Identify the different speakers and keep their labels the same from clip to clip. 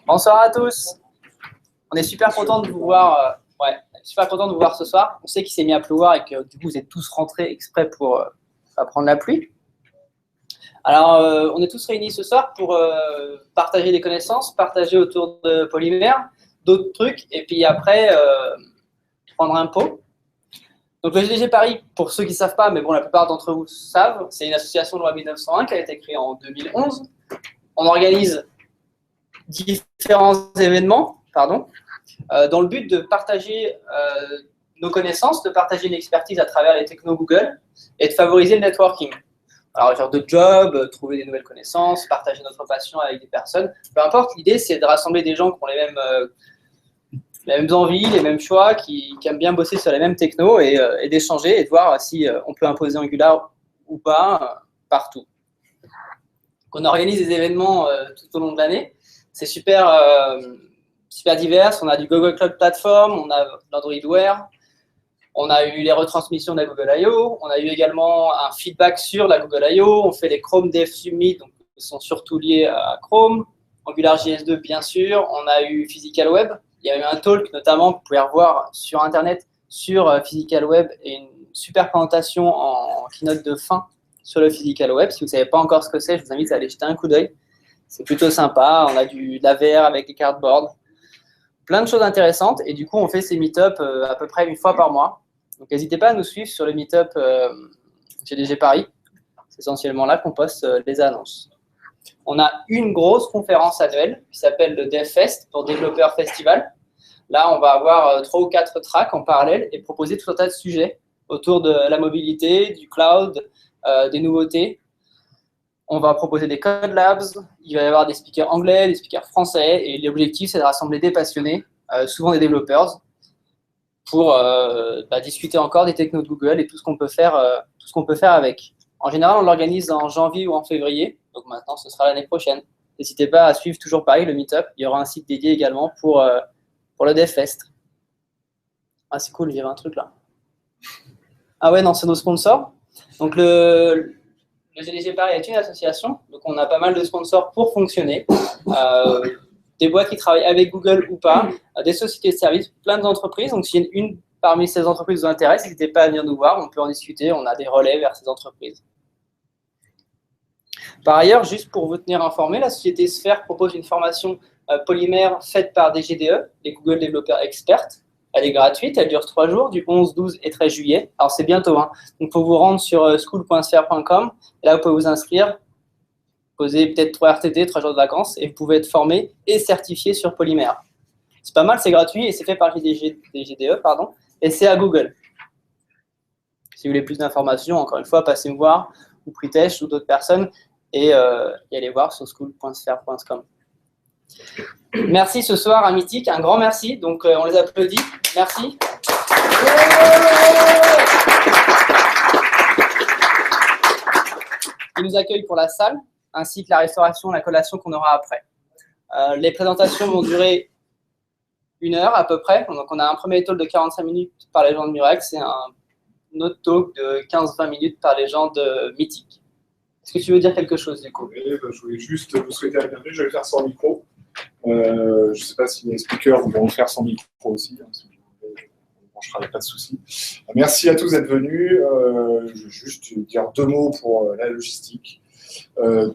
Speaker 1: Bonsoir à tous. On est super content de vous voir. Super content de vous voir ce soir. On sait qu'il s'est mis à pleuvoir et que du coup vous êtes tous rentrés exprès pour pas prendre la pluie. Alors, on est tous réunis ce soir pour partager des connaissances, partager autour de Polymère, d'autres trucs, et puis après prendre un pot. Donc le GDG Paris, pour ceux qui ne savent pas, mais bon, la plupart d'entre vous savent, c'est une association de loi 1901 qui a été créée en 2011. On organise différents événements, dans le but de partager nos connaissances, de partager une expertise à travers les technos Google et de favoriser le networking. Alors, genre de job, trouver des nouvelles connaissances, partager notre passion avec des personnes, peu importe, l'idée c'est de rassembler des gens qui ont les mêmes envies, les mêmes choix, qui aiment bien bosser sur les mêmes technos et d'échanger et de voir si on peut imposer Angular ou pas partout. Donc, on organise des événements tout au long de l'année. C'est super divers. On a du Google Cloud Platform, on a l'Android Wear, on a eu les retransmissions de la Google I/O, on a eu également un feedback sur la Google I/O, on fait les Chrome Dev Summit, donc ils sont surtout liés à Chrome, AngularJS 2 bien sûr, on a eu Physical Web, il y a eu un talk notamment, vous pouvez revoir sur Internet, sur Physical Web et une super présentation en keynote de fin sur le Physical Web. Si vous ne savez pas encore ce que c'est, je vous invite à aller jeter un coup d'œil. C'est plutôt sympa, on a de la VR avec les cardboards, plein de choses intéressantes. Et du coup, on fait ces meet-up à peu près une fois par mois. Donc n'hésitez pas à nous suivre sur le meet-up GDG Paris. C'est essentiellement là qu'on poste les annonces. On a une grosse conférence annuelle qui s'appelle le DevFest pour Développeurs Festival. Là, on va avoir 3 ou 4 tracks en parallèle et proposer tout un tas de sujets autour de la mobilité, du cloud, des nouveautés. On va proposer des Code Labs, il va y avoir des speakers anglais, des speakers français, et l'objectif, c'est de rassembler des passionnés, souvent des développeurs, pour discuter encore des technos de Google et tout ce qu'on peut faire avec. En général, on l'organise en janvier ou en février, donc maintenant, ce sera l'année prochaine. N'hésitez pas à suivre toujours pareil le meet-up. Il y aura un site dédié également pour le DevFest. Ah, c'est cool, il y avait un truc là. Ah ouais, non, c'est nos sponsors. Donc, le GDG Paris est une association, donc on a pas mal de sponsors pour fonctionner. Des boîtes qui travaillent avec Google ou pas, des sociétés de services, plein d'entreprises. Donc, si une parmi ces entreprises vous intéresse, n'hésitez pas à venir nous voir, on peut en discuter, on a des relais vers ces entreprises. Par ailleurs, juste pour vous tenir informé, la société Sphere propose une formation Polymère faite par des GDE, des Google Developer Experts. Elle est gratuite, elle dure 3 jours, du 11, 12 et 13 juillet. Alors, c'est bientôt, hein. Donc, il faut vous rendre sur school.sphere.com. Et là, vous pouvez vous inscrire, poser peut-être 3 RTT, 3 jours de vacances, et vous pouvez être formé et certifié sur Polymère. C'est pas mal, c'est gratuit, et c'est fait par des GDE, et c'est à Google. Si vous voulez plus d'informations, encore une fois, passez me voir, ou Pritesh, ou d'autres personnes, et allez voir sur school.sphere.com. Merci ce soir à Mythique, un grand merci. Donc on les applaudit. Merci. Ils nous accueillent pour la salle, ainsi que la restauration, la collation qu'on aura après. Les présentations vont durer 1 heure à peu près. Donc on a un premier talk de 45 minutes par les gens de Murex et un autre talk de 15-20 minutes par les gens de Mythique. Est-ce que tu veux dire quelque chose du coup?
Speaker 2: Oui, je voulais juste vous souhaiter la bienvenue. Je vais le faire sans micro. Je ne sais pas si les speakers vont le faire sans micro aussi. Hein, si je ne pas de souci. Merci à tous d'être venus. Je vais juste dire 2 mots pour la logistique.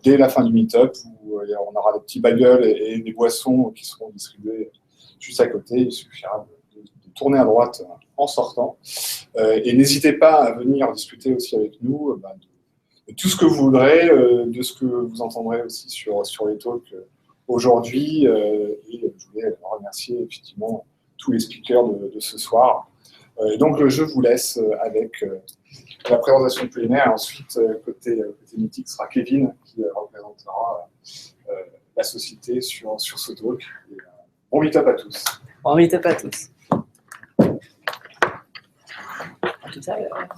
Speaker 2: Dès la fin du meet-up, où on aura des petits bagels et des boissons qui seront distribués juste à côté. Il suffira de tourner à droite en sortant. Et n'hésitez pas à venir discuter aussi avec nous de tout ce que vous voudrez, de ce que vous entendrez aussi sur les talks aujourd'hui. Et je voulais remercier effectivement tous les speakers de ce soir. Et donc, je vous laisse avec la présentation Polymère. Et ensuite, côté mythique, sera Kevin qui représentera la société sur ce talk. Et, bon meet-up à tous.
Speaker 1: Bon meet-up à tous. À tout à l'heure.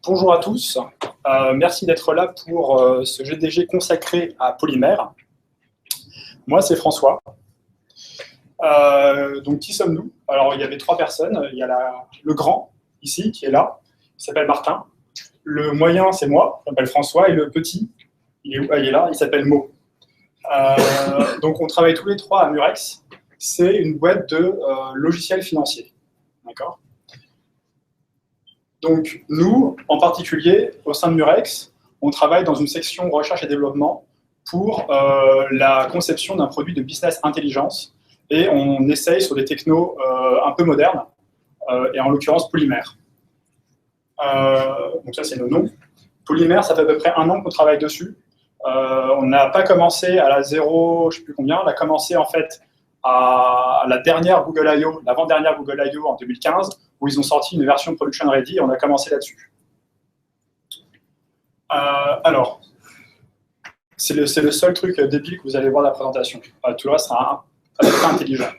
Speaker 3: Bonjour à tous, merci d'être là pour ce GDG consacré à Polymère. Moi, c'est François. Donc, qui sommes-nous? Alors, il y avait 3 personnes. Il y a le grand, ici, qui est là, il s'appelle Martin. Le moyen, c'est moi, je m'appelle François. Et le petit, il est où? Ah, il est là, il s'appelle Mo. Donc, on travaille tous les 3 à Murex. C'est une boîte de logiciels financiers. D'accord? Donc, nous, en particulier, au sein de Murex, on travaille dans une section recherche et développement pour la conception d'un produit de business intelligence. Et on essaye sur des technos un peu modernes, et en l'occurrence polymère. Donc ça, c'est nos noms. Polymère, ça fait à peu près 1 an qu'on travaille dessus. On n'a pas commencé à la 0, je ne sais plus combien, on a commencé en fait à la dernière Google I.O., l'avant-dernière Google I.O. en 2015, où ils ont sorti une version production ready et on a commencé là-dessus. Alors, c'est le seul truc débile que vous allez voir dans la présentation. Tout le reste sera pas intelligent.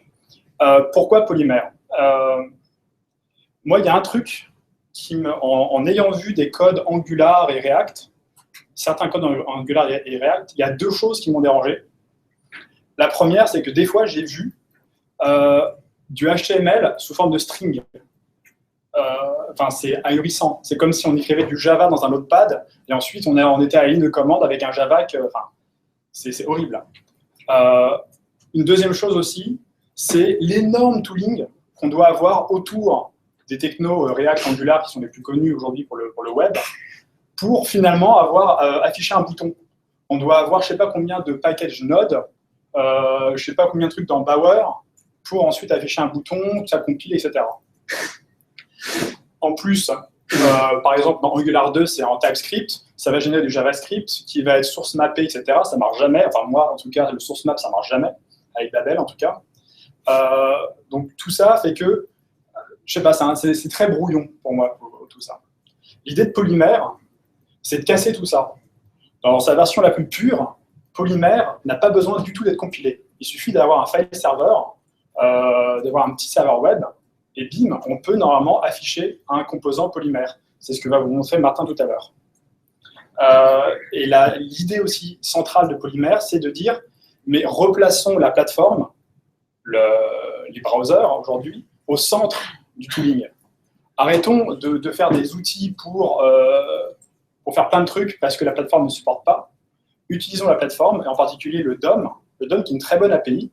Speaker 3: Pourquoi polymère? Moi, il y a un truc qui en ayant vu des codes Angular et React, certains codes Angular et React, il y a 2 choses qui m'ont dérangé. La première, c'est que des fois, j'ai vu du HTML sous forme de string. Enfin, c'est ahurissant. C'est comme si on écrivait du Java dans un notepad, et ensuite on était à la ligne de commande avec un Java. Enfin, c'est horrible. Une deuxième chose aussi, c'est l'énorme tooling qu'on doit avoir autour des technos React, Angular, qui sont les plus connus aujourd'hui pour le web, pour finalement avoir affiché un bouton. On doit avoir je ne sais pas combien de package Node, je ne sais pas combien de trucs dans Bower, pour ensuite afficher un bouton, ça compile, etc. En plus, par exemple, dans Angular 2, c'est en TypeScript, ça va générer du JavaScript qui va être source mappé, etc. Ça ne marche jamais. Enfin, moi, en tout cas, le source map, ça ne marche jamais, avec Babel, en tout cas. Donc, tout ça fait que, je ne sais pas, c'est très brouillon pour moi, pour tout ça. L'idée de Polymère, c'est de casser tout ça. Dans sa version la plus pure, Polymère n'a pas besoin du tout d'être compilé. Il suffit d'avoir un file serveur, d'avoir un petit serveur web, et bim, on peut normalement afficher un composant polymère. C'est ce que va vous montrer Martin tout à l'heure. Et l'idée aussi centrale de polymère, c'est de dire, mais replaçons la plateforme, les browsers aujourd'hui, au centre du tooling. Arrêtons de faire des outils pour faire plein de trucs parce que la plateforme ne supporte pas. Utilisons la plateforme, et en particulier le DOM qui est une très bonne API,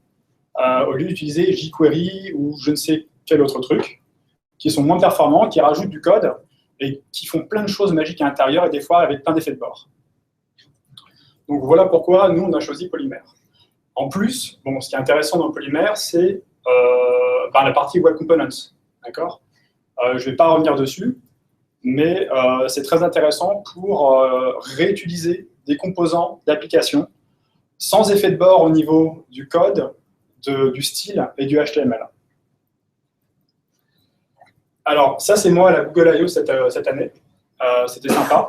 Speaker 3: au lieu d'utiliser jQuery ou je ne sais quel autre truc, qui sont moins performants, qui rajoutent du code et qui font plein de choses magiques à l'intérieur et des fois avec plein d'effets de bord. Donc voilà pourquoi nous, on a choisi Polymère. En plus, bon, ce qui est intéressant dans Polymère, c'est la partie Web Components. D'accord ? Je ne vais pas revenir dessus, mais c'est très intéressant pour réutiliser des composants d'application sans effet de bord au niveau du code, du style et du HTML. Alors, ça, c'est moi à la Google I.O. cette année. C'était sympa.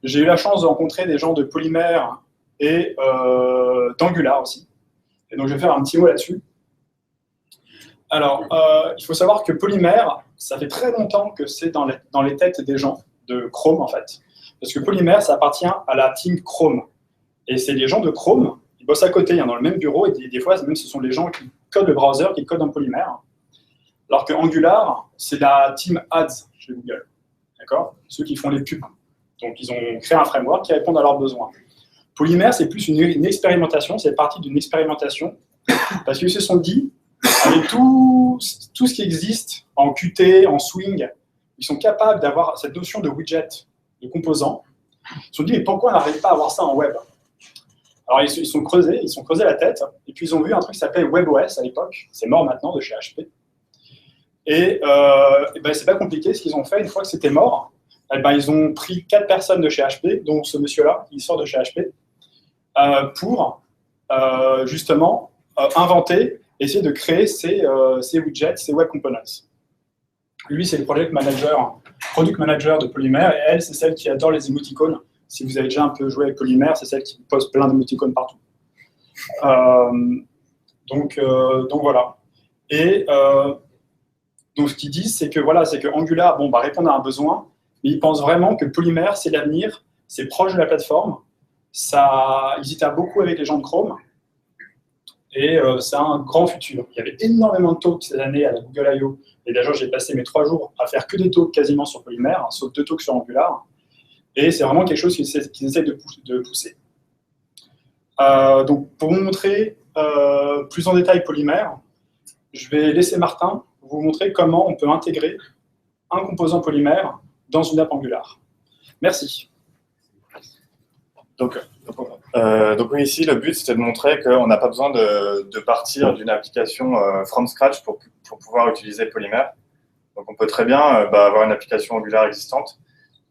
Speaker 3: J'ai eu la chance de rencontrer des gens de Polymère et d'Angular aussi. Et donc, je vais faire un petit mot là-dessus. Alors, il faut savoir que Polymère, ça fait très longtemps que c'est dans les têtes des gens de Chrome, en fait. Parce que Polymère, ça appartient à la team Chrome. Et c'est les gens de Chrome, ils bossent à côté, dans le même bureau, et des fois, même ce sont les gens qui codent le browser, qui codent en Polymère. Alors que Angular, c'est la team Ads chez Google. D'accord ? Ceux qui font les pubs. Donc, ils ont créé un framework qui répond à leurs besoins. Polymère, c'est plus une expérimentation, c'est partie d'une expérimentation, parce qu'ils se sont dit, avec tout ce qui existe en Qt, en Swing, ils sont capables d'avoir cette notion de widget, de composants. Ils se sont dit, mais pourquoi on n'arrive pas à avoir ça en web? Alors, ils se sont creusés la tête, et puis ils ont vu un truc qui s'appelait WebOS à l'époque, c'est mort maintenant de chez HP. Et c'est pas compliqué, ce qu'ils ont fait, une fois que c'était mort, ils ont pris 4 personnes de chez HP, dont ce monsieur-là, qui sort de chez HP, pour justement inventer, essayer de créer ces widgets, ces web components. Lui, c'est le product manager de Polymère, et elle, c'est celle qui adore les émoticônes. Si vous avez déjà un peu joué avec Polymère, c'est celle qui pose plein d'émoticônes partout. Donc voilà. Et donc ce qu'ils disent, c'est que Angular, répond à un besoin, mais ils pensent vraiment que Polymère, c'est l'avenir, c'est proche de la plateforme. Ils hésitent beaucoup avec les gens de Chrome. Et c'est un grand futur. Il y avait énormément de talks cette année à la Google I.O. Et d'ailleurs, j'ai passé mes 3 jours à faire que des talks quasiment sur Polymer, hein, sauf 2 talks sur Angular. Et c'est vraiment quelque chose qu'ils essayent de pousser. Donc, pour vous montrer plus en détail Polymer, je vais laisser Martin vous montrer comment on peut intégrer un composant Polymer dans une app Angular. Merci.
Speaker 4: Donc oui, ici, le but, c'était de montrer qu'on n'a pas besoin de partir d'une application from scratch pour pouvoir utiliser Polymer. Donc, on peut très bien avoir une application Angular existante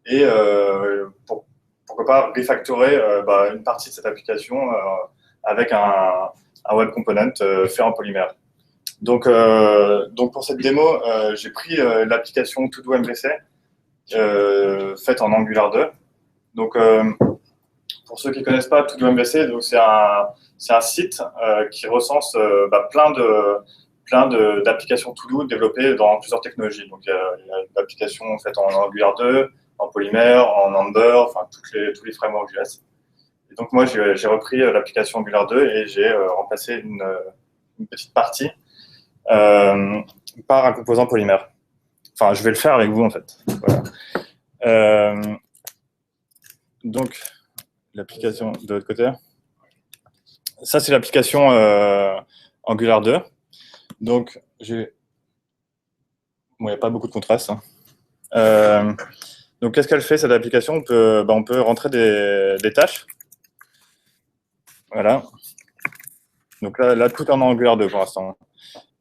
Speaker 4: et pourquoi pas refactorer une partie de cette application avec un web component fait en Polymer. Donc pour cette démo, j'ai pris l'application To-Do MVC faite en Angular 2. Donc, pour ceux qui ne connaissent pas To-Do MVC, c'est un site qui recense plein d'applications To-Do développées dans plusieurs technologies. Donc, il y a l'application faite en Angular 2, en Polymer, en Ember, enfin tous les frameworks JS. Et donc, moi, j'ai repris l'application Angular 2 et j'ai remplacé une petite partie par un composant Polymer. Enfin, je vais le faire avec vous, en fait. Voilà. Donc, l'application de l'autre côté. Ça, c'est l'application Angular 2. Donc, il n'y a pas beaucoup de contraste. Hein. Donc, qu'est-ce qu'elle fait, cette application? On peut rentrer des tâches. Voilà. Donc là, tout en Angular 2 pour l'instant.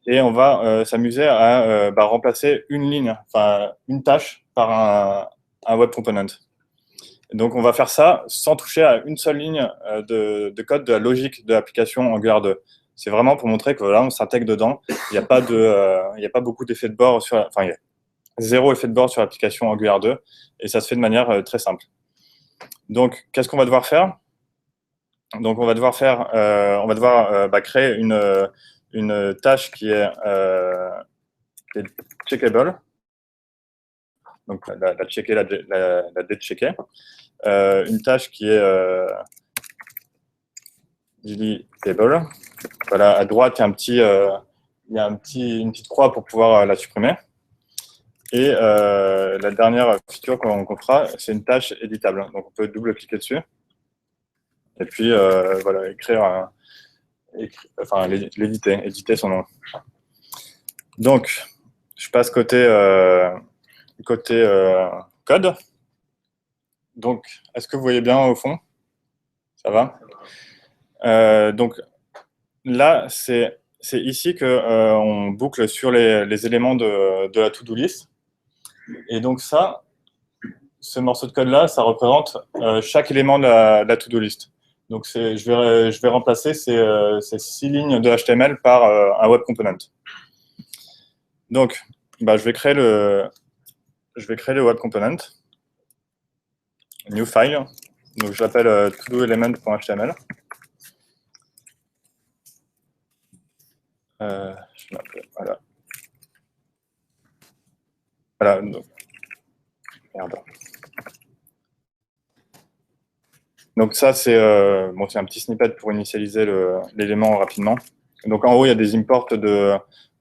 Speaker 4: Et on va s'amuser à remplacer une ligne, enfin une tâche par un web component. Donc, on va faire ça sans toucher à une seule ligne de code de la logique de l'application Angular 2. C'est vraiment pour montrer que là, on s'intègre dedans. Il n'y a pas beaucoup d'effets de bord il y a 0 effet de bord sur l'application Angular 2 et ça se fait de manière très simple. Donc, qu'est-ce qu'on va devoir faire? Donc, on va devoir créer une tâche qui est checkable. Donc, la checker, la déchecker. Une tâche qui est deleteable. Voilà, à droite, il y a une petite croix pour pouvoir la supprimer. Et la dernière feature qu'on fera, c'est une tâche éditable. Donc, on peut double-cliquer dessus. Et puis, voilà, éditer son nom. Donc, je passe côté code. Donc, est-ce que vous voyez bien au fond? Ça va? Donc, là, c'est ici qu'on boucle sur les éléments de la to-do list. Et donc, ce morceau de code-là, ça représente chaque élément de la to-do list. Donc, je vais remplacer ces 6 lignes de HTML par un web component. Donc, je vais créer le web component. New file. Donc, je l'appelle todoelement.html. Voilà. Voilà. Donc, merde. Donc ça, c'est un petit snippet pour initialiser l'élément rapidement. Donc en haut, il y a des imports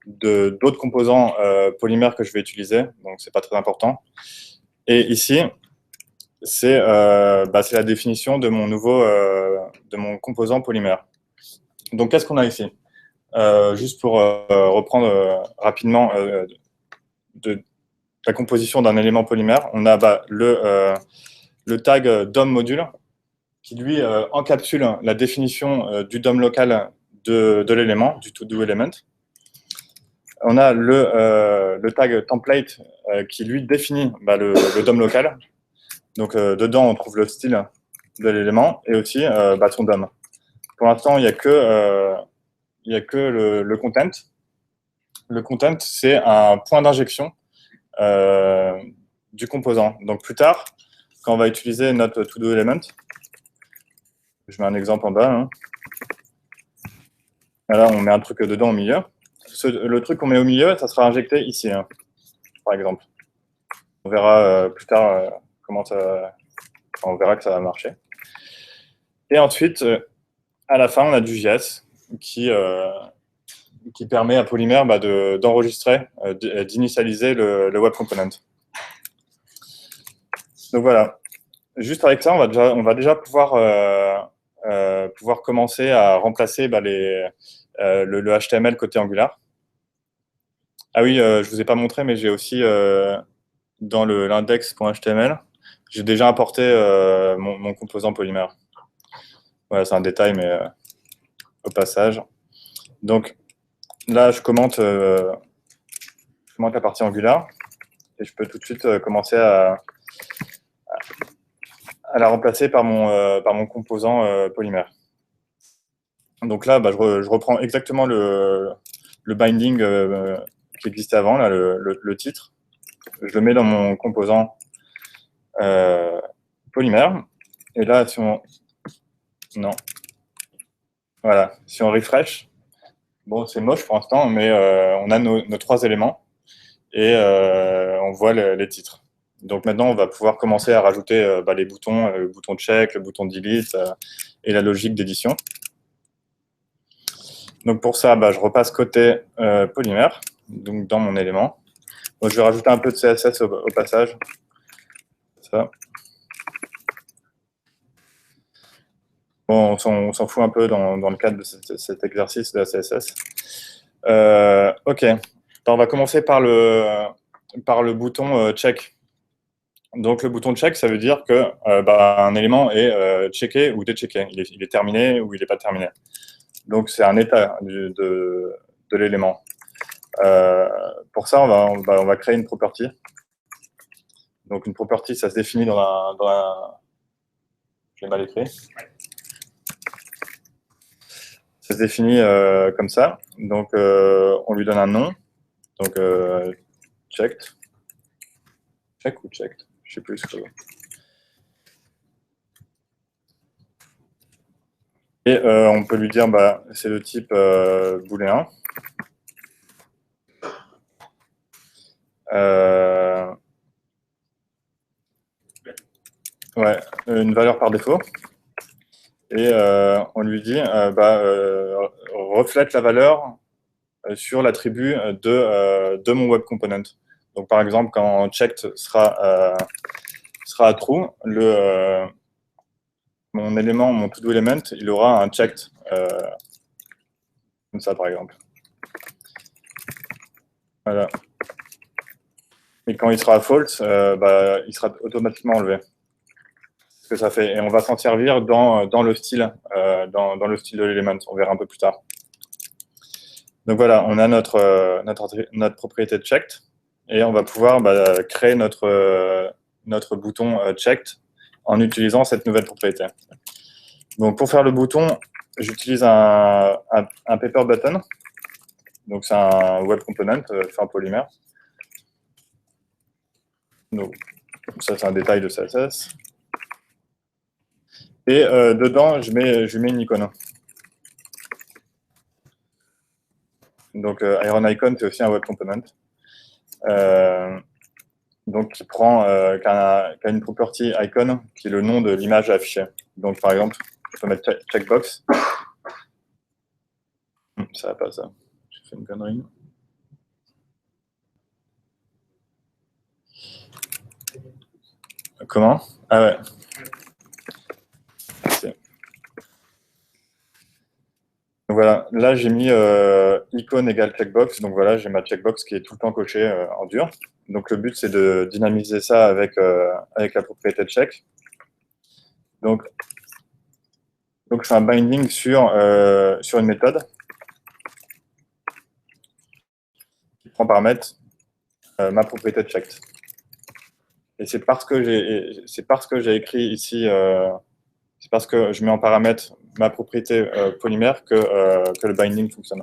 Speaker 4: d'autres composants polymères que je vais utiliser, donc c'est pas très important. Et ici, c'est la définition de mon composant polymère. Donc qu'est-ce qu'on a ici? Juste pour reprendre rapidement la composition d'un élément polymère, on a le tag DOM module qui lui encapsule la définition du DOM local de l'élément, du to-do element. On a le tag template qui lui définit le DOM local. Donc dedans, on trouve le style de l'élément et aussi son DOM. Pour l'instant, il n'y a que le content. Le content, c'est un point d'injection du composant. Donc plus tard, quand on va utiliser notre to-do element, je mets un exemple en bas. Hein. Là, on met un truc dedans au milieu. Le truc qu'on met au milieu, ça sera injecté ici, hein, par exemple. On verra plus tard on verra que ça va marcher. Et ensuite, à la fin, on a du JS. qui permet à Polymer d'enregistrer, d'initialiser le web component. Donc voilà. Juste avec ça, on va déjà pouvoir commencer à remplacer le HTML côté Angular. Ah oui, je ne vous ai pas montré, mais j'ai aussi, dans l'index.html, j'ai déjà importé mon composant Polymer. Voilà, c'est un détail, mais au passage. Donc là, je commente la partie Angular et je peux tout de suite commencer à la remplacer par mon composant Polymer. Donc là, je reprends exactement le binding qui existait avant, là, le titre. Je le mets dans mon composant Polymer. Et là, si on... Non. Voilà, si on refresh, bon, c'est moche pour l'instant, mais on a nos 3 éléments et on voit les titres. Donc maintenant, on va pouvoir commencer à rajouter les boutons, le bouton check, le bouton delete et la logique d'édition. Donc pour ça, je repasse côté Polymer, donc dans mon élément. Donc je vais rajouter un peu de CSS au passage. Ça. Bon, on s'en fout un peu dans le cadre de cet exercice de la CSS. OK. On va commencer par le bouton check. Donc le bouton check, ça veut dire que un élément est checké ou déchecké. Il est terminé ou il n'est pas terminé. Donc c'est un état de l'élément. Pour ça, on va créer une property. Donc une property, ça se définit dans la... Je l'ai mal écrit. Ça se définit comme ça. Donc on lui donne un nom. Donc checked. Check ou checked? Je ne sais plus ce que c'est. Et on peut lui dire, c'est le type booléen. Ouais, une valeur par défaut. Et on lui dit, reflète la valeur sur l'attribut de mon web component. Donc par exemple, quand checked sera true, mon élément, mon to-do element, il aura un checked, comme ça par exemple. Voilà. Et quand il sera false, il sera automatiquement enlevé. Ce que ça fait. Et on va s'en servir dans le style, dans le style de l'élément. On verra un peu plus tard. Donc voilà, on a notre propriété checked. Et on va pouvoir créer notre bouton checked en utilisant cette nouvelle propriété. Donc pour faire le bouton, j'utilise un paper button. Donc c'est un web component fait en Polymer. Donc ça c'est un détail de CSS. Et dedans je mets une icône. Donc Iron Icon c'est aussi un web component. Donc qui a une property icon qui est le nom de l'image affichée. Donc par exemple, je peux mettre checkbox. Ça va pas ça. J'ai fait une connerie. Comment? Ah ouais. Donc voilà, là j'ai mis icône égale checkbox. Donc voilà, j'ai ma checkbox qui est tout le temps cochée en dur. Donc le but c'est de dynamiser ça avec la propriété check. Donc je fais un binding sur une méthode qui prend paramètre ma propriété checked. Et c'est parce que j'ai écrit ici, c'est parce que je mets en paramètre ma propriété polymère que le binding fonctionne.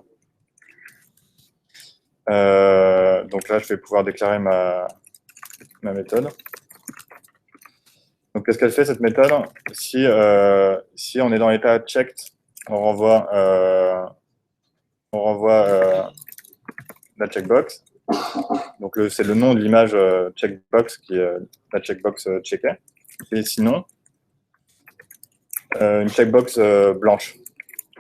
Speaker 4: Donc là, je vais pouvoir déclarer ma méthode. Donc, qu'est-ce qu'elle fait, cette méthode? Si on est dans l'état checked, on renvoie la checkbox. Donc, c'est le nom de l'image checkbox qui est la checkbox checkée. Et sinon, une checkbox blanche.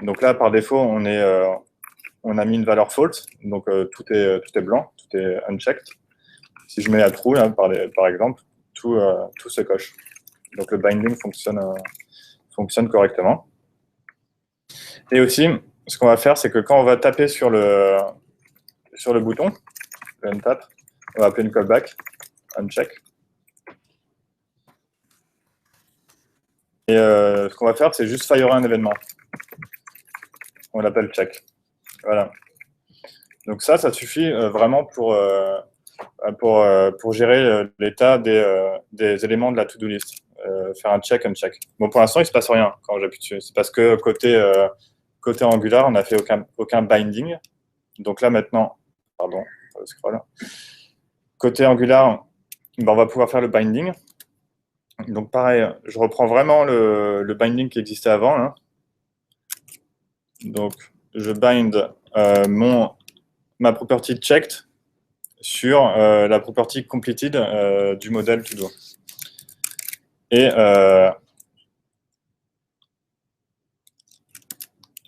Speaker 4: Donc là, par défaut, on a mis une valeur false, donc tout est blanc, tout est unchecked. Si je mets à true, là, par exemple, tout se coche. Donc le binding fonctionne correctement. Et aussi, ce qu'on va faire, c'est que quand on va taper sur le bouton, le untap, on va appeler une callback, uncheck. Et ce qu'on va faire, c'est juste firer un événement. On l'appelle check. Voilà. Donc ça suffit vraiment pour gérer l'état des éléments de la to-do list. Faire un check, uncheck. Bon, pour l'instant, il ne se passe rien quand j'appuie dessus. C'est parce que côté Angular, on n'a fait aucun binding. Donc là, maintenant, pardon, scroll. Côté Angular, ben, on va pouvoir faire le binding. Donc pareil, je reprends vraiment le binding qui existait avant. Hein. Donc, je bind ma property checked sur la property completed du modèle to-do. Et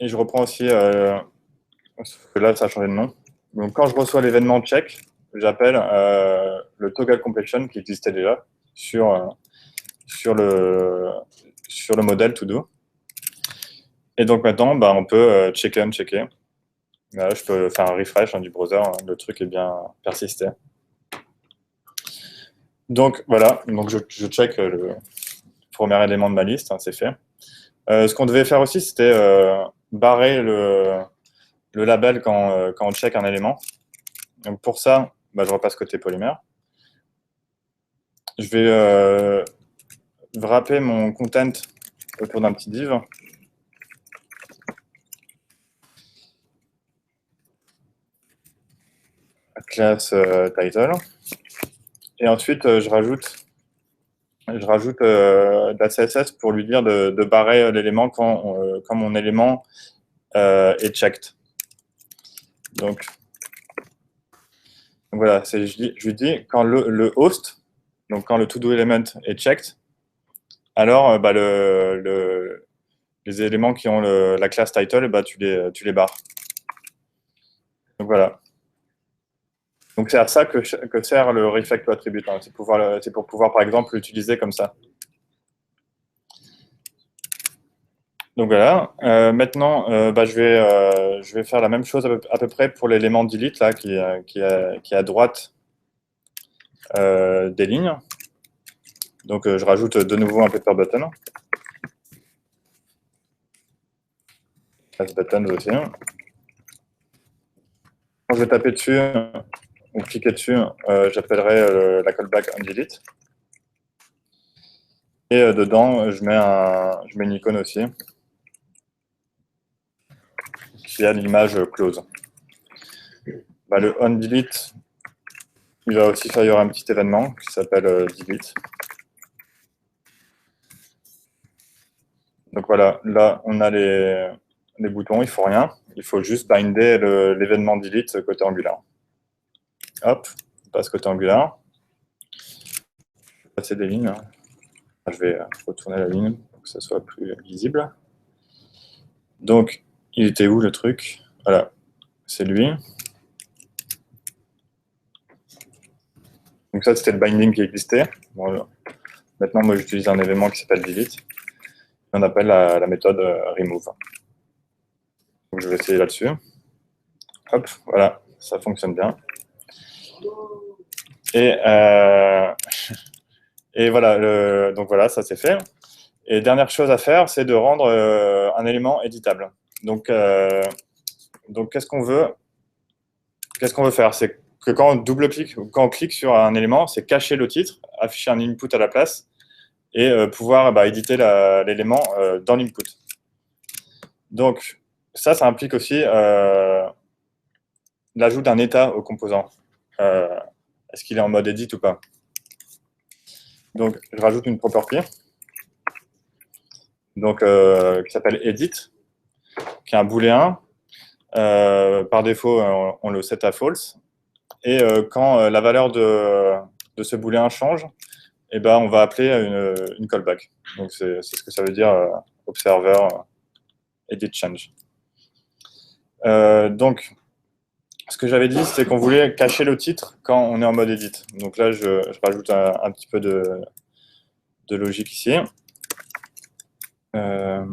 Speaker 4: je reprends aussi, parce que là, ça a changé de nom. Donc, quand je reçois l'événement check, j'appelle le toggle completion qui existait déjà sur le modèle to-do. Et donc maintenant, bah, on peut checker, unchecker. Là, je peux faire un refresh du browser, hein, le truc est bien persisté. Donc voilà, donc je check le premier élément de ma liste, hein, c'est fait. Ce qu'on devait faire aussi, c'était barrer le label quand on check un élément. Donc pour ça, bah, je repasse côté polymère. Je vais wrapper mon content autour d'un petit div. Class title. Et ensuite, je rajoute de la CSS pour lui dire de barrer l'élément quand mon élément est checked. Donc voilà, je lui dis quand le host, donc quand le to-do element est checked, alors bah, les éléments qui ont la class title, bah, tu les barres. Donc voilà. Donc c'est à ça que sert le reflect to attribute. Hein. C'est pour pouvoir, par exemple, l'utiliser comme ça. Donc voilà. Maintenant, bah, je vais faire la même chose à peu près pour l'élément delete là, qui est à droite des lignes. Donc je rajoute de nouveau un paper button. Pass button aussi. Quand je vais taper dessus ou cliquer dessus, j'appellerai la callback onDelete. Et dedans, je mets une icône aussi qui a l'image close. Bah, le onDelete, il va aussi faire un petit événement qui s'appelle delete. Donc voilà, là on a les boutons, il ne faut rien, il faut juste binder l'événement delete côté Angular. Hop, on passe côté Angular. Je vais passer des lignes. Je vais retourner la ligne pour que ça soit plus visible. Donc, il était où le truc? Voilà, c'est lui. Donc ça, c'était le binding qui existait. Bon, maintenant, moi, j'utilise un événement qui s'appelle delete. On appelle la méthode remove. Donc, je vais essayer là-dessus. Hop, voilà, ça fonctionne bien. Et voilà, donc voilà, ça c'est fait. Et dernière chose à faire, c'est de rendre un élément éditable. Donc qu'est-ce qu'on veut faire? C'est que quand on clique sur un élément, c'est cacher le titre, afficher un input à la place et pouvoir éditer l'élément dans l'input. Donc ça implique aussi l'ajout d'un état au composant. Est-ce qu'il est en mode edit ou pas? Donc je rajoute une property donc, qui s'appelle edit, qui est un booléen. Par défaut, on le set à false. Et quand la valeur de ce booléen change, eh ben, on va appeler une callback. Donc c'est ce que ça veut dire observer edit change. Donc, ce que j'avais dit, c'est qu'on voulait cacher le titre quand on est en mode edit. Donc là, je rajoute un petit peu de logique ici. C'est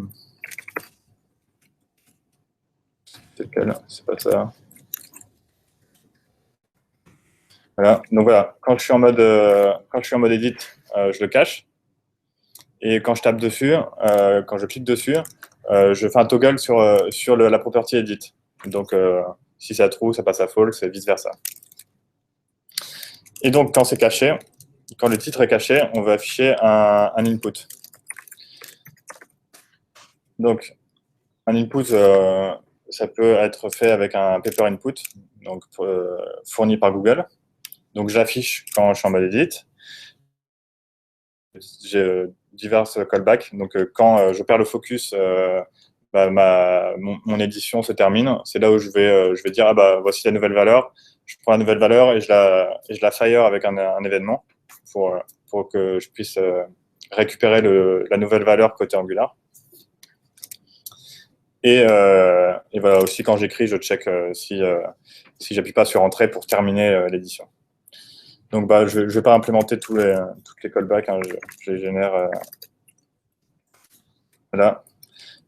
Speaker 4: lequel? C'est pas ça. Voilà. Donc voilà, quand je suis en mode edit, je le cache. Et quand je tape dessus, quand je clique dessus, je fais un toggle sur la property edit. Donc si c'est à true, ça passe à false et vice versa. Et donc quand c'est caché, quand le titre est caché, on va afficher un input. Donc un input, ça peut être fait avec un paper input, donc fourni par Google. Donc j'affiche quand je suis en mode edit. J'ai divers callbacks. Donc quand je perds le focus, mon édition se termine. C'est là où je vais dire, ah bah voici la nouvelle valeur. Je prends la nouvelle valeur et je la fire avec un événement pour que je puisse récupérer la nouvelle valeur côté Angular. Et voilà, aussi quand j'écris, je check si j'appuie pas sur Entrée pour terminer l'édition. Donc bah, je ne vais pas implémenter toutes les callbacks, hein, je les génère. Voilà.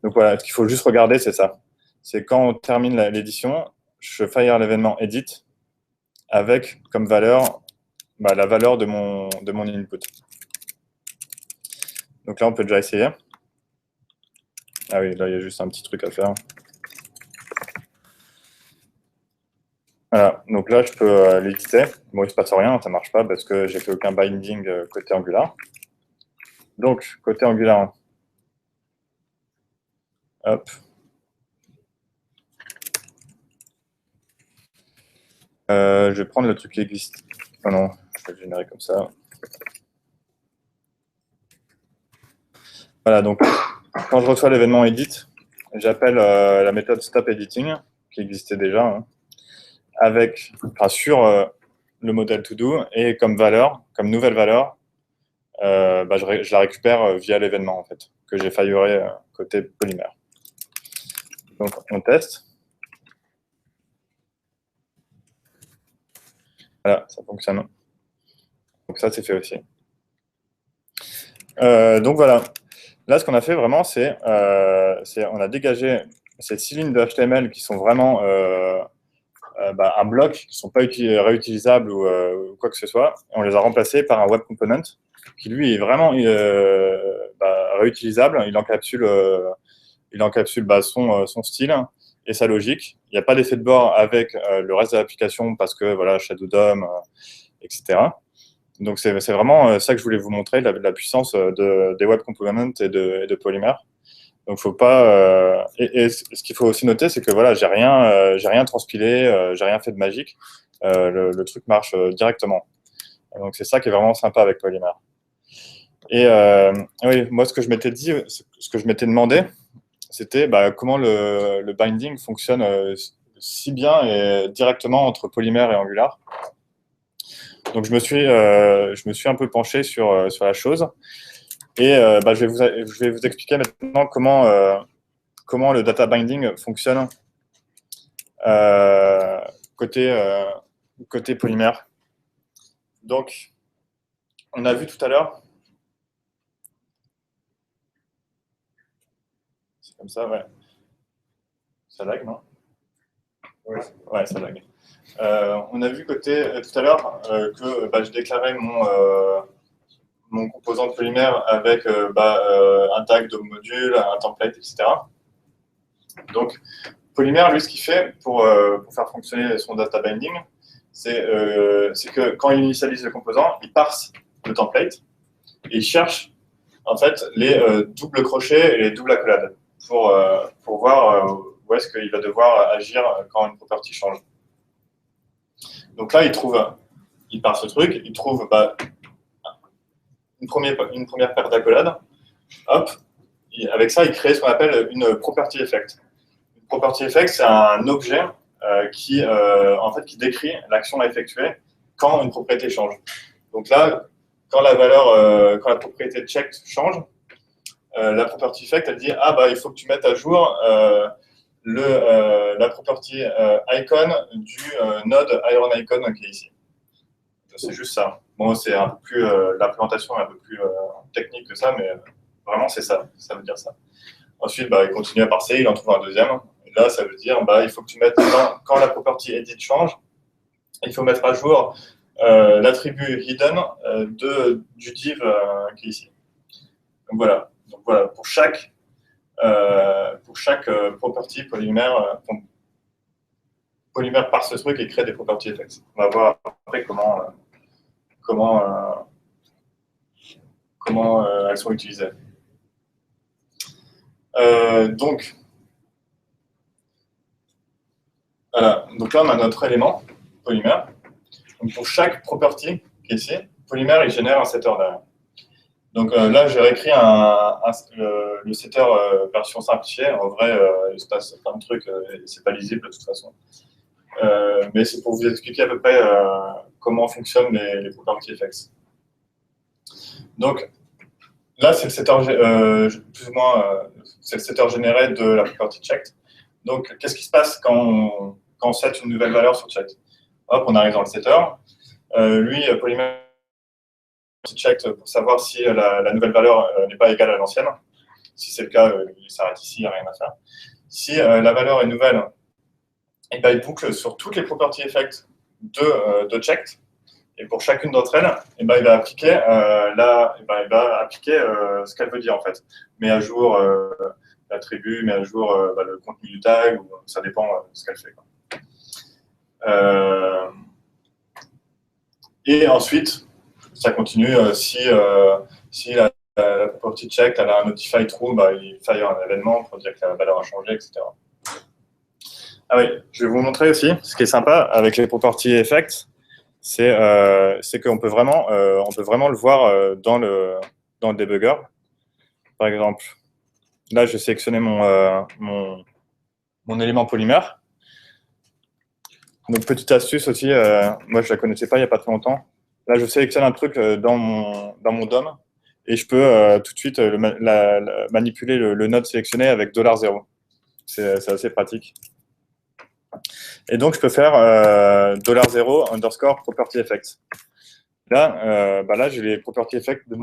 Speaker 4: Donc voilà, ce qu'il faut juste regarder, c'est ça. C'est quand on termine l'édition, je fire l'événement edit avec comme valeur la valeur de mon input. Donc là, on peut déjà essayer. Ah oui, là, il y a juste un petit truc à faire. Voilà, donc là, je peux l'éditer. Bon, il ne se passe rien, ça ne marche pas parce que j'ai fait aucun binding côté Angular. Donc, côté Angular, hop. Je vais prendre le truc qui existe. Oh non, je vais le générer comme ça. Voilà, donc quand je reçois l'événement edit, j'appelle la méthode stop editing qui existait déjà, hein, sur le modèle to-do et comme nouvelle valeur, je la récupère via l'événement en fait, que j'ai firé côté polymère. Donc on teste. Voilà, ça fonctionne. Donc ça, c'est fait aussi. Donc voilà. Là, ce qu'on a fait vraiment, c'est on a dégagé ces 6 lignes de HTML qui sont vraiment un bloc, qui ne sont pas réutilisables ou quoi que ce soit. On les a remplacés par un web component qui, lui, est vraiment réutilisable. Il encapsule son style et sa logique. Il n'y a pas d'effet de bord avec le reste de l'application parce que, voilà, Shadow DOM, etc. Donc, c'est vraiment ça que je voulais vous montrer, la puissance des web components et de Polymer. Donc, faut pas. Et ce qu'il faut aussi noter, c'est que voilà, j'ai rien transpilé, j'ai rien fait de magique. Le truc marche directement. Donc, c'est ça qui est vraiment sympa avec Polymer. Et oui, moi, ce que je m'étais dit, ce que je m'étais demandé, c'était comment le binding fonctionne si bien et directement entre Polymer et Angular. Donc, je me suis un peu penché sur la chose. Et je vais vous expliquer maintenant comment le data binding fonctionne côté polymère. Donc, on a vu tout à l'heure. C'est comme ça, ouais. Ça lag, non? Ouais, ça lag. On a vu tout à l'heure que je déclarais mon composant de polymère avec un tag de module, un template, etc. Donc, Polymer, lui, ce qu'il fait pour faire fonctionner son data binding, c'est que quand il initialise le composant, il parse le template et il cherche en fait les doubles crochets et les doubles accolades pour voir où est-ce qu'il va devoir agir quand une property change. Donc là, il parse le truc, il trouve une première paire d'accolades. Hop, avec ça, il crée ce qu'on appelle une property effect. Une property effect, c'est un objet qui décrit l'action à effectuer quand une propriété change. Donc là, quand la propriété checked change, la property effect, elle dit il faut que tu mettes à jour la property icon du node Iron Icon qui est ici. C'est juste ça. Bon, c'est un peu plus, l'implémentation est un peu plus technique que ça, mais vraiment c'est ça, ça veut dire ça. Ensuite, il continue à parser, il en trouve un deuxième. Et là, ça veut dire, il faut que tu mettes, quand la property edit change, il faut mettre à jour l'attribut hidden du div qui est ici. Donc voilà, pour chaque property, Polymer parse ce truc et crée des property effects. On va voir après comment elles sont utilisées. Donc, voilà. Donc là, on a notre élément, Polymer. Donc pour chaque property qui est ici, Polymer, il génère un setter derrière. Donc là, j'ai réécrit le setter version simplifiée. En vrai, il se passe plein de trucs, c'est pas lisible de toute façon. Mais c'est pour vous expliquer à peu près comment fonctionnent les property effects. Donc là, c'est le setter, plus ou moins, c'est le setter généré de la property checked. Donc, qu'est-ce qui se passe quand on set une nouvelle valeur sur checked? Hop, on arrive dans le setter. Lui, Polymer checked pour savoir si la nouvelle valeur n'est pas égale à l'ancienne. Si c'est le cas, il s'arrête ici, il n'y a rien à faire. Si la valeur est nouvelle, et il boucle sur toutes les property effects de checked. Et pour chacune d'entre elles, il va appliquer, ce qu'elle veut dire en fait. Met à jour l'attribut, met à jour le contenu du tag, ou, ça dépend de ce qu'elle fait. Et ensuite, ça continue. Si la property checked elle a un notify true, il fire un événement pour dire que la valeur a changé, etc. Ah oui, je vais vous montrer aussi ce qui est sympa avec les property effects. C'est qu'on peut vraiment le voir dans le debugger. Par exemple, là, je vais sélectionner mon élément polymère. Donc, petite astuce aussi, moi, je ne la connaissais pas il n'y a pas très longtemps. Là, je sélectionne un truc dans mon DOM et je peux tout de suite manipuler le node sélectionné avec $0. C'est assez pratique. Et donc, je peux faire $0 underscore property effects. Là, j'ai les property effects de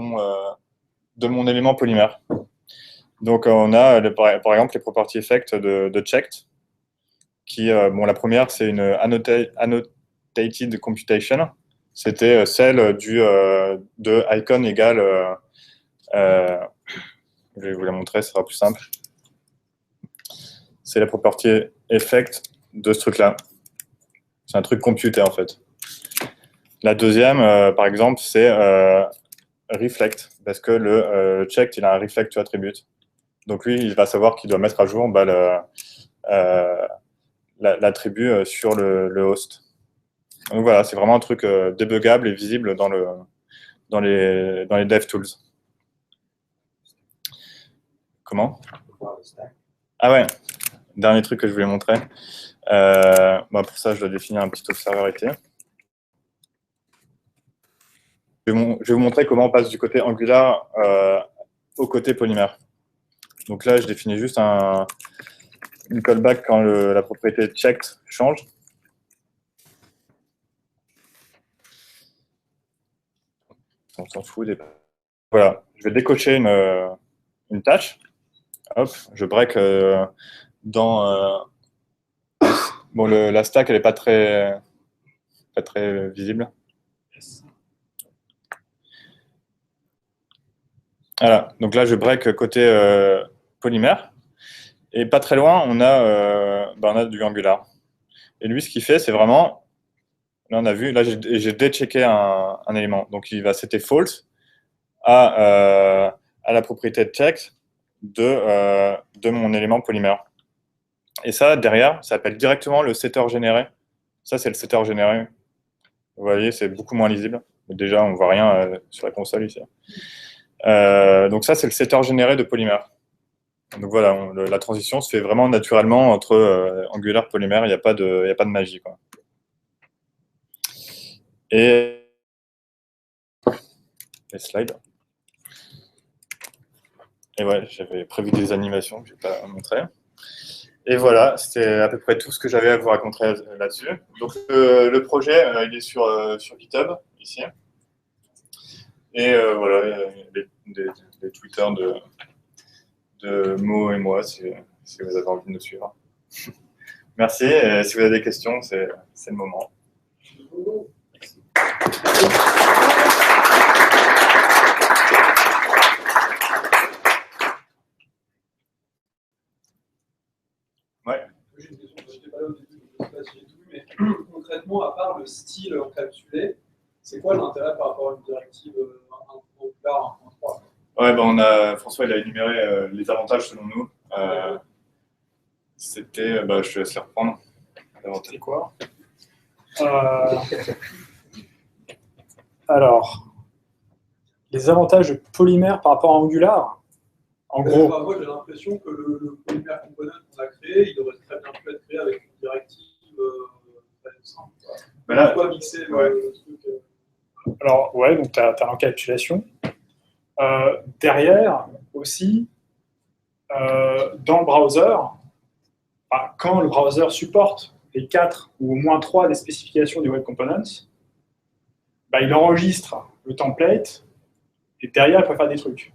Speaker 4: mon élément polymère. Donc, on a, par exemple, les property effects de checked, qui, la première, c'est une annotated computation. C'était celle de icon égale, je vais vous la montrer, ce sera plus simple. C'est la property effect de ce truc-là. C'est un truc computé, en fait. La deuxième, par exemple, c'est reflect, parce que le checked, il a un reflect to attribute. Donc lui, il va savoir qu'il doit mettre à jour l'attribut sur le host. Donc voilà, c'est vraiment un truc débugable et visible dans les DevTools. Comment? Ah ouais, dernier truc que je voulais montrer. Pour ça, je dois définir un petit observability. Je vais vous montrer comment on passe du côté Angular au côté polymère. Donc là, je définis juste une callback quand la propriété checked change. On s'en fout des... Voilà, je vais décocher une tâche. Hop, je break dans... la stack, elle n'est pas très visible. Voilà, donc là, je break côté polymère. Et pas très loin, on a du Angular. Et lui, ce qu'il fait, c'est vraiment... Là, on a vu, là, j'ai déchecké un élément. Donc, il va setter false à la propriété de check de mon élément polymère. Et ça, derrière, ça s'appelle directement le setter généré. Ça, c'est le setter généré. Vous voyez, c'est beaucoup moins lisible. Déjà, on ne voit rien sur la console ici. Donc ça, c'est le setter généré de polymère. Donc voilà, la transition se fait vraiment naturellement entre Angular et Polymer, il n'y a pas de magie, quoi. Et les slides. Et ouais, j'avais prévu des animations que je ne vais pas montrer. Et voilà, c'était à peu près tout ce que j'avais à vous raconter là-dessus. Donc le projet, il est sur GitHub, ici. Et voilà, les Twitter de Mo et moi, si vous avez envie de nous suivre. Merci, et si vous avez des questions, c'est le moment. Ouais.
Speaker 5: J'ai une question, je n'étais pas là au début, je ne sais pas si j'ai tout vu, mais concrètement, à part le style encapsulé, c'est quoi l'intérêt par rapport à une directive 1.3?
Speaker 4: Ouais, François il a énuméré les avantages selon nous. C'était, je te laisse les reprendre.
Speaker 3: C'est quoi Alors, les avantages de polymère par rapport à Angular. En gros.
Speaker 5: Moi, j'ai l'impression que le polymère component qu'on a créé, il aurait très bien pu être créé avec une directive simple. Pourquoi mixer le truc
Speaker 3: Alors, ouais, donc tu as l'encapsulation. Derrière, aussi, dans le browser, quand le browser supporte les 4 ou au moins 3 des spécifications du Web Components, il enregistre le template et derrière, il peut faire des trucs.